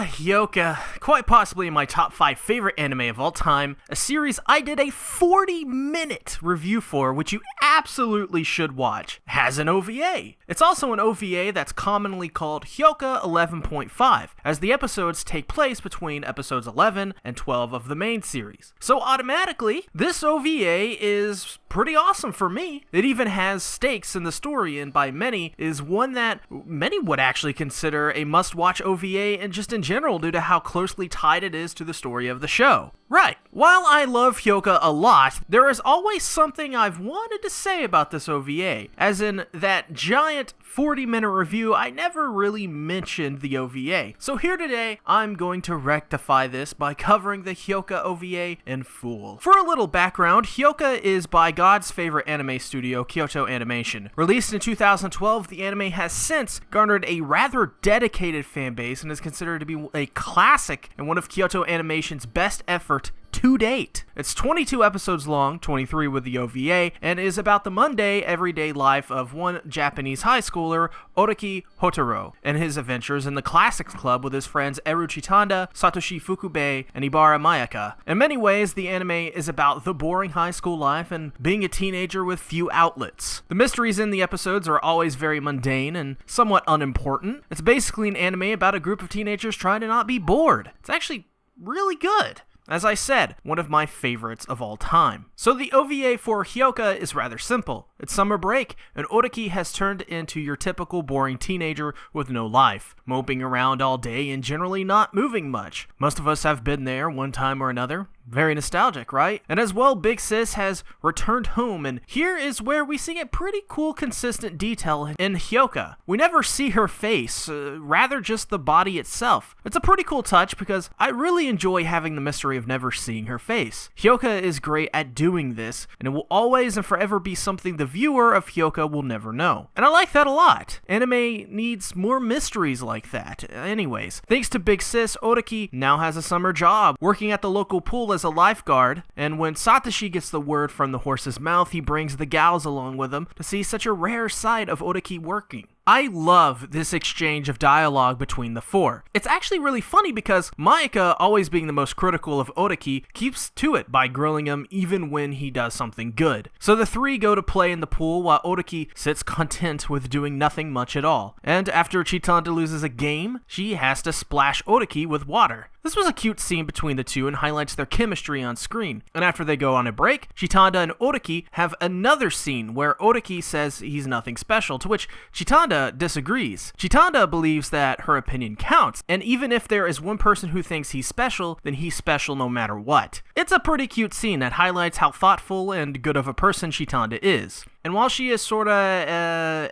Hyoka, quite possibly my top 5 favorite anime of all time, a series I did a 40-minute review for, which you absolutely should watch, has an OVA. It's also an OVA that's commonly called Hyoka 11.5, as the episodes take place between episodes 11 and 12 of the main series. So automatically, this OVA is pretty awesome for me. It even has stakes in the story, and by many, is one that many would actually consider a must-watch OVA and just in general due to how closely tied it is to the story of the show. Right, while I love Hyoka a lot, there is always something I've wanted to say about this OVA, as in that giant 40-minute review, I never really mentioned the OVA. So here today, I'm going to rectify this by covering the Hyoka OVA in full. For a little background, Hyoka is by God's favorite anime studio, Kyoto Animation. Released in 2012, the anime has since garnered a rather dedicated fan base and is considered to be a classic and one of Kyoto Animation's best effort to date. It's 22 episodes long, 23 with the OVA, and is about the Monday, everyday life of one Japanese high schooler, Otoki Hotaro, and his adventures in the Classics Club with his friends Eru Chitanda, Satoshi Fukube, and Ibara Mayaka. In many ways, the anime is about the boring high school life and being a teenager with few outlets. The mysteries in the episodes are always very mundane and somewhat unimportant. It's basically an anime about a group of teenagers trying to not be bored. It's actually really good. As I said, one of my favorites of all time. So the OVA for Hyoka is rather simple. It's summer break, and Otoki has turned into your typical boring teenager with no life, moping around all day and generally not moving much. Most of us have been there one time or another. Very nostalgic, right? And as well, Big Sis has returned home, and here is where we see a pretty cool consistent detail in Hyoka. We never see her face, rather just the body itself. It's a pretty cool touch because I really enjoy having the mystery of never seeing her face. Hyoka is great at doing this, and it will always and forever be something the viewer of Hyoka will never know. And I like that a lot. Anime needs more mysteries like that. Anyways, thanks to Big Sis, Otoki now has a summer job, working at the local pool as a lifeguard, and when Satoshi gets the word from the horse's mouth, he brings the gals along with him to see such a rare sight of Otoki working. I love this exchange of dialogue between the four. It's actually really funny because Mayaka, always being the most critical of Otoki, keeps to it by grilling him even when he does something good. So the three go to play in the pool while Otoki sits content with doing nothing much at all. And after Chitanda loses a game, she has to splash Otoki with water. This was a cute scene between the two and highlights their chemistry on screen. And after they go on a break, Chitanda and Otoki have another scene where Otoki says he's nothing special, to which Chitanda disagrees. Chitanda believes that her opinion counts, and even if there is one person who thinks he's special, then he's special no matter what. It's a pretty cute scene that highlights how thoughtful and good of a person Chitanda is. And while she is sorta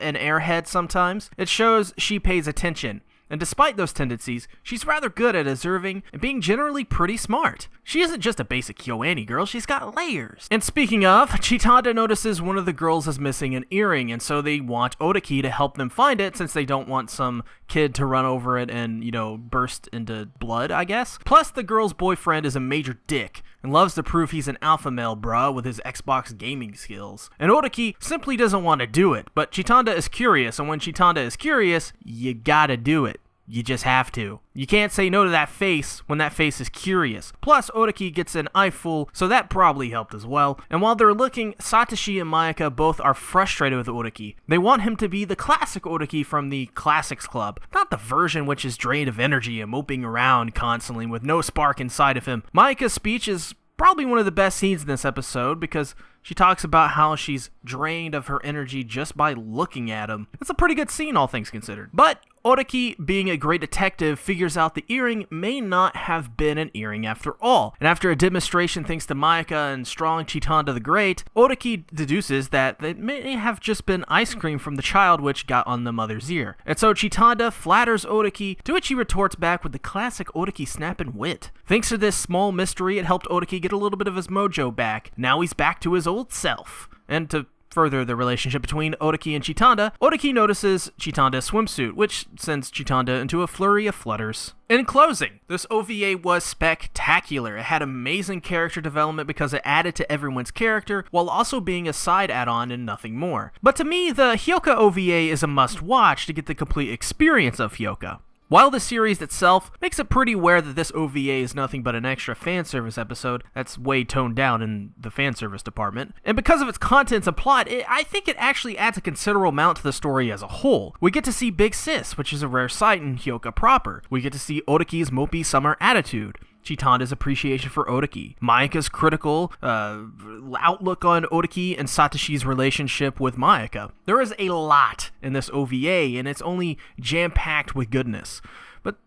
an airhead sometimes, it shows she pays attention. And despite those tendencies, she's rather good at observing and being generally pretty smart. She isn't just a basic KyoAni girl, she's got layers. And speaking of, Chitanda notices one of the girls is missing an earring, and so they want Otoki to help them find it since they don't want some kid to run over it and, burst into blood, I guess. Plus, the girl's boyfriend is a major dick and loves to prove he's an alpha male bruh with his Xbox gaming skills. And Otoki simply doesn't want to do it, but Chitanda is curious, and when Chitanda is curious, you gotta do it. You just have to. You can't say no to that face when that face is curious. Plus, Otoki gets an eyeful, so that probably helped as well. And while they're looking, Satoshi and Mayaka both are frustrated with Otoki. They want him to be the classic Otoki from the Classics Club, not the version which is drained of energy and moping around constantly with no spark inside of him. Mayaka's speech is probably one of the best scenes in this episode because she talks about how she's drained of her energy just by looking at him. It's a pretty good scene, all things considered. But Otoki, being a great detective, figures out the earring may not have been an earring after all. And after a demonstration thanks to Mayaka and strong Chitanda the Great, Otoki deduces that it may have just been ice cream from the child which got on the mother's ear. And so Chitanda flatters Otoki, to which he retorts back with the classic Otoki snap and wit. Thanks to this small mystery, it helped Otoki get a little bit of his mojo back. Now he's back to his old self. And to further the relationship between Otoki and Chitanda, Otoki notices Chitanda's swimsuit, which sends Chitanda into a flurry of flutters. In closing, this OVA was spectacular. It had amazing character development because it added to everyone's character, while also being a side add-on and nothing more. But to me, the Hyoka OVA is a must-watch to get the complete experience of Hyoka. While the series itself makes it pretty aware that this OVA is nothing but an extra fan service episode that's way toned down in the fan service department, and because of its contents and plot, I think it actually adds a considerable amount to the story as a whole. We get to see Big Sis, which is a rare sight in Hyoka proper. We get to see Otoki's mopey summer attitude, Chitanda's appreciation for Otoki, Mayaka's critical outlook on Otoki, and Satoshi's relationship with Mayaka. There is a lot in this OVA, and it's only jam-packed with goodness. But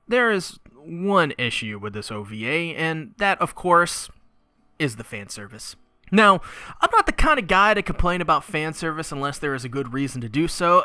there is one issue with this OVA, and that, of course, is the fan service. Now, I'm not the kind of guy to complain about fan service unless there is a good reason to do so.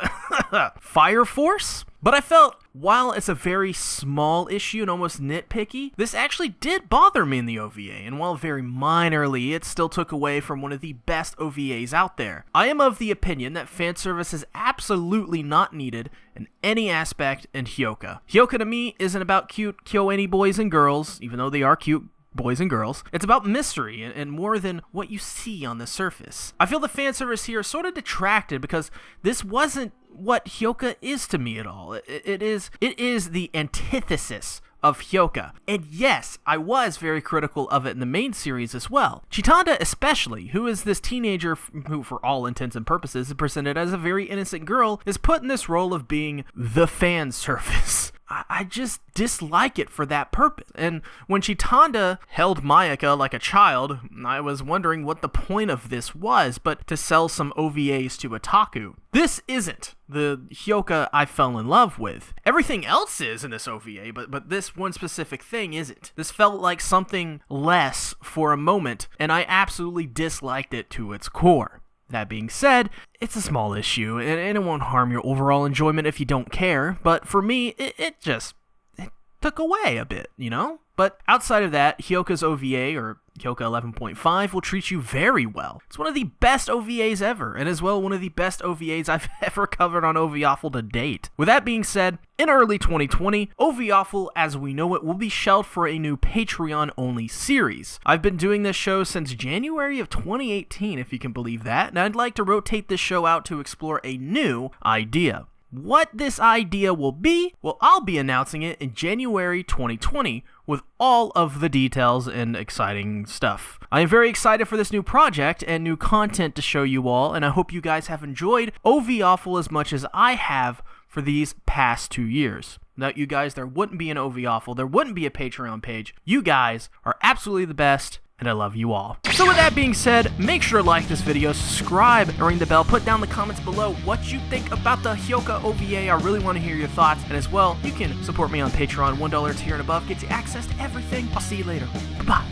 Fire Force? But I felt, while it's a very small issue and almost nitpicky, this actually did bother me in the OVA, and while very minorly, it still took away from one of the best OVAs out there. I am of the opinion that fan service is absolutely not needed in any aspect in Hyoka. Hyoka to me isn't about cute kyoani boys and girls, even though they are cute boys and girls. It's about mystery and more than what you see on the surface. I feel the fan service here sort of detracted because this wasn't what Hyoka is to me at all. It is the antithesis of Hyoka. And yes, I was very critical of it in the main series as well. Chitanda especially, who is this teenager who for all intents and purposes is presented as a very innocent girl, is put in this role of being the fan service. I just dislike it for that purpose. And when Chitanda held Mayaka like a child, I was wondering what the point of this was, but to sell some OVAs to Otaku. This isn't the Hyoka I fell in love with. Everything else is in this OVA, but this one specific thing isn't. This felt like something less for a moment, and I absolutely disliked it to its core. That being said, it's a small issue, and it won't harm your overall enjoyment if you don't care, but for me, it took away a bit, you know? But outside of that, Hyoka's OVA, or Hyoka 11.5, will treat you very well. It's one of the best OVAs ever, and as well one of the best OVAs I've ever covered on OVAwful to date. With that being said, in early 2020, OVAwful as we know it will be shelved for a new Patreon-only series. I've been doing this show since January of 2018, if you can believe that, and I'd like to rotate this show out to explore a new idea. What this idea will be, well, I'll be announcing it in January 2020 with all of the details and exciting stuff. I am very excited for this new project and new content to show you all, and I hope you guys have enjoyed OVAwful as much as I have for these past 2 years. Without you guys, there wouldn't be an OVAwful, there wouldn't be a Patreon page. You guys are absolutely the best, and I love you all. So with that being said, make sure to like this video, subscribe, and ring the bell. Put down in the comments below what you think about the Hyoka OVA. I really want to hear your thoughts. And as well, you can support me on Patreon. $1 tier and above gets you access to everything. I'll see you later. Bye-bye.